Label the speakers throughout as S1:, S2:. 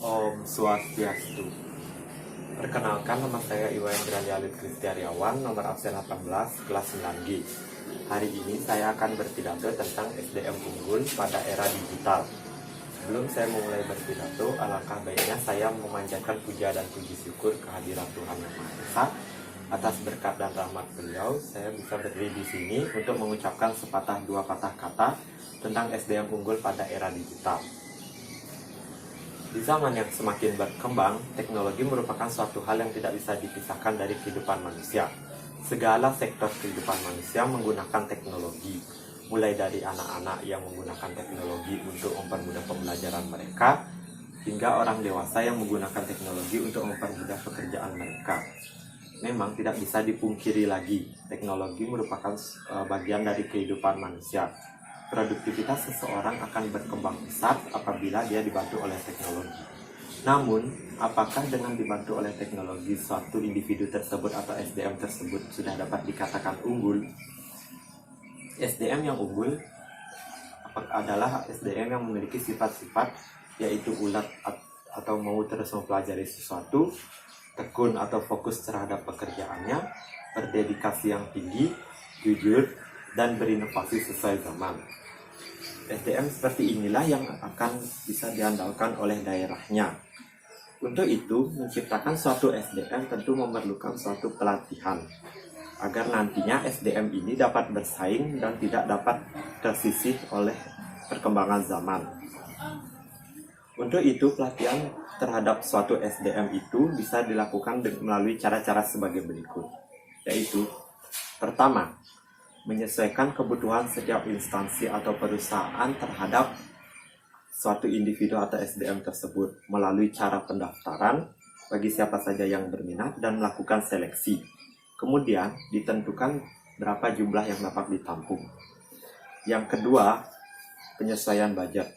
S1: Om Swastiastu. Perkenalkan, nama saya Iwan Indralialit Kristiaryawan, nomor absen 18, kelas 9G. Hari ini saya akan berpidato tentang SDM unggul pada era digital. Sebelum saya memulai berpidato, alangkah baiknya saya memanjatkan puja dan puji syukur kehadiran Tuhan Yang Maha Esa atas berkat dan rahmat beliau. Saya bisa berdiri di sini untuk mengucapkan sepatah dua patah kata tentang SDM unggul pada era digital. Di zaman yang semakin berkembang, teknologi merupakan suatu hal yang tidak bisa dipisahkan dari kehidupan manusia. Segala sektor kehidupan manusia menggunakan teknologi, mulai dari anak-anak yang menggunakan teknologi untuk mempermudah pembelajaran mereka, hingga orang dewasa yang menggunakan teknologi untuk mempermudah pekerjaan mereka. Memang tidak bisa dipungkiri lagi, teknologi merupakan bagian dari kehidupan manusia. Produktivitas seseorang akan berkembang pesat apabila dia dibantu oleh teknologi. Namun, apakah dengan dibantu oleh teknologi suatu individu tersebut atau SDM tersebut sudah dapat dikatakan unggul? SDM yang unggul adalah SDM yang memiliki sifat-sifat yaitu ulet atau mau terus mempelajari sesuatu, tekun atau fokus terhadap pekerjaannya, berdedikasi yang tinggi, jujur, dan berinovasi sesuai zaman. SDM seperti inilah yang akan bisa diandalkan oleh daerahnya. Untuk itu, menciptakan suatu SDM tentu memerlukan suatu pelatihan, agar nantinya SDM ini dapat bersaing dan tidak dapat tersisih oleh perkembangan zaman. Untuk itu, pelatihan terhadap suatu SDM itu bisa dilakukan melalui cara-cara sebagai berikut, yaitu pertama, menyesuaikan kebutuhan setiap instansi atau perusahaan terhadap suatu individu atau SDM tersebut melalui cara pendaftaran bagi siapa saja yang berminat dan melakukan seleksi. Kemudian ditentukan berapa jumlah yang dapat ditampung. Yang kedua, penyesuaian budget.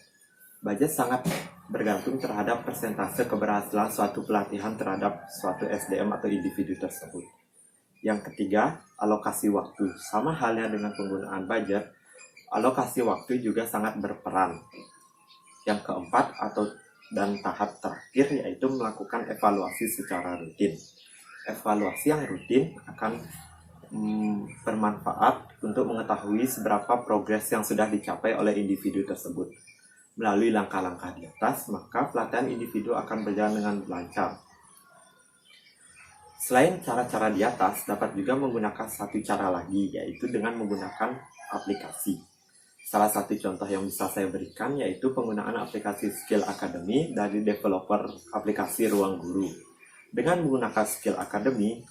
S1: Budget sangat bergantung terhadap persentase keberhasilan suatu pelatihan terhadap suatu SDM atau individu tersebut. Yang ketiga, alokasi waktu. Sama halnya dengan penggunaan budget, alokasi waktu juga sangat berperan. Yang keempat dan tahap terakhir yaitu melakukan evaluasi secara rutin. Evaluasi yang rutin akan bermanfaat untuk mengetahui seberapa progres yang sudah dicapai oleh individu tersebut. Melalui langkah-langkah di atas, maka pelatihan individu akan berjalan dengan lancar. Selain cara-cara di atas, dapat juga menggunakan satu cara lagi, yaitu dengan menggunakan aplikasi. Salah satu contoh yang bisa saya berikan yaitu penggunaan aplikasi Skill Academy dari developer aplikasi Ruang Guru. Dengan menggunakan Skill Academy,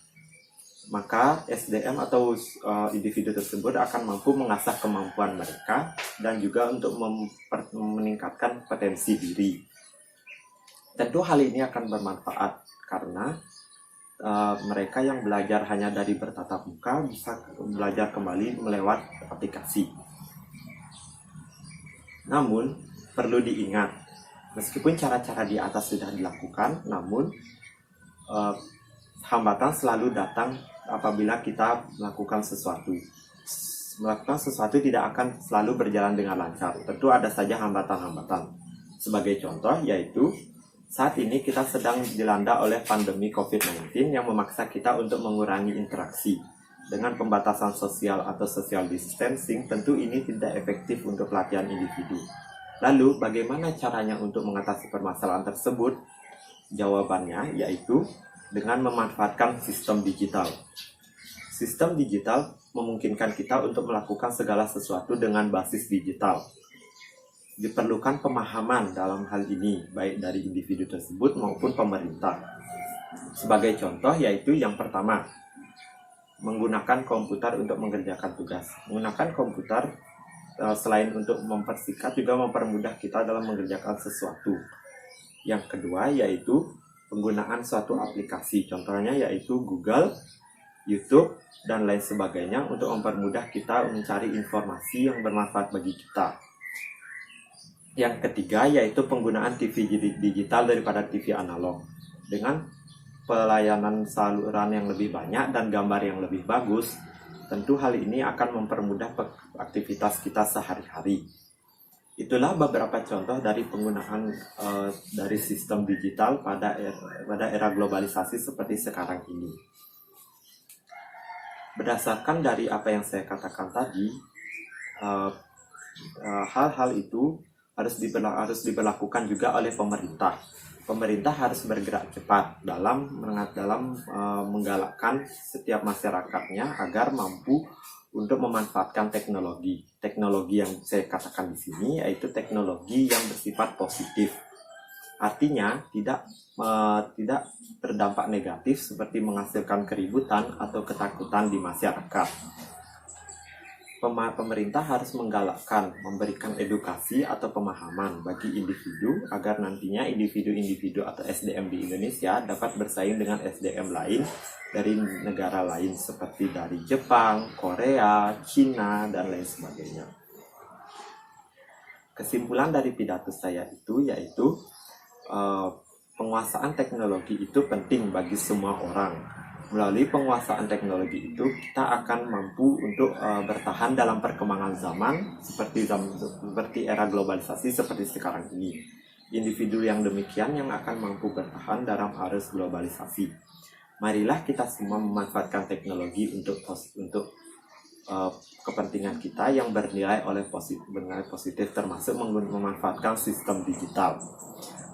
S1: maka SDM atau individu tersebut akan mampu mengasah kemampuan mereka dan juga untuk meningkatkan potensi diri. Tentu hal ini akan bermanfaat karena mereka yang belajar hanya dari bertatap muka bisa belajar kembali melewat aplikasi. Namun, perlu diingat, meskipun cara-cara di atas sudah dilakukan, namun hambatan selalu datang apabila kita melakukan sesuatu. Melakukan sesuatu tidak akan selalu berjalan dengan lancar. Tentu ada saja hambatan-hambatan. Sebagai contoh yaitu saat ini kita sedang dilanda oleh pandemi COVID-19 yang memaksa kita untuk mengurangi interaksi. Dengan pembatasan sosial atau social distancing, tentu ini tidak efektif untuk pelatihan individu. Lalu, bagaimana caranya untuk mengatasi permasalahan tersebut? Jawabannya yaitu dengan memanfaatkan sistem digital. Sistem digital memungkinkan kita untuk melakukan segala sesuatu dengan basis digital. Diperlukan pemahaman dalam hal ini, baik dari individu tersebut maupun pemerintah. Sebagai contoh yaitu yang pertama, menggunakan komputer untuk mengerjakan tugas. Menggunakan komputer selain untuk mempersingkat juga mempermudah kita dalam mengerjakan sesuatu. Yang kedua yaitu penggunaan suatu aplikasi. Contohnya yaitu Google, YouTube, dan lain sebagainya untuk mempermudah kita mencari informasi yang bermanfaat bagi kita. Yang ketiga yaitu penggunaan TV digital daripada TV analog. Dengan pelayanan saluran yang lebih banyak dan gambar yang lebih bagus, tentu hal ini akan mempermudah aktivitas kita sehari-hari. Itulah beberapa contoh dari penggunaan dari sistem digital pada era globalisasi seperti sekarang ini. Berdasarkan dari apa yang saya katakan tadi, hal-hal itu harus diberlakukan juga oleh pemerintah. Pemerintah harus bergerak cepat dalam menggalakkan setiap masyarakatnya agar mampu untuk memanfaatkan teknologi. Teknologi yang saya katakan di sini yaitu teknologi yang bersifat positif. Artinya tidak berdampak negatif seperti menghasilkan keributan atau ketakutan di masyarakat. Pemerintah harus menggalakkan, memberikan edukasi atau pemahaman bagi individu agar nantinya individu-individu atau SDM di Indonesia dapat bersaing dengan SDM lain dari negara lain seperti dari Jepang, Korea, Cina, dan lain sebagainya. Kesimpulan dari pidato saya itu yaitu penguasaan teknologi itu penting bagi semua orang. Melalui penguasaan teknologi itu, kita akan mampu untuk bertahan dalam perkembangan zaman seperti era globalisasi seperti sekarang ini. Individu yang demikian yang akan mampu bertahan dalam arus globalisasi. Marilah kita semua memanfaatkan teknologi untuk kepentingan kita yang bernilai positif termasuk memanfaatkan sistem digital.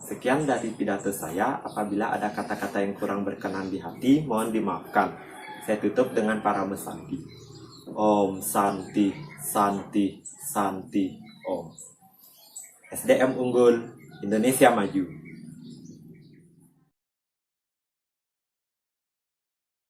S1: Sekian dari pidato saya. Apabila ada kata-kata yang kurang berkenan di hati, mohon dimaafkan. Saya tutup dengan para mesanti. Om Santi, Santi, Santi, Om. SDM unggul, Indonesia maju.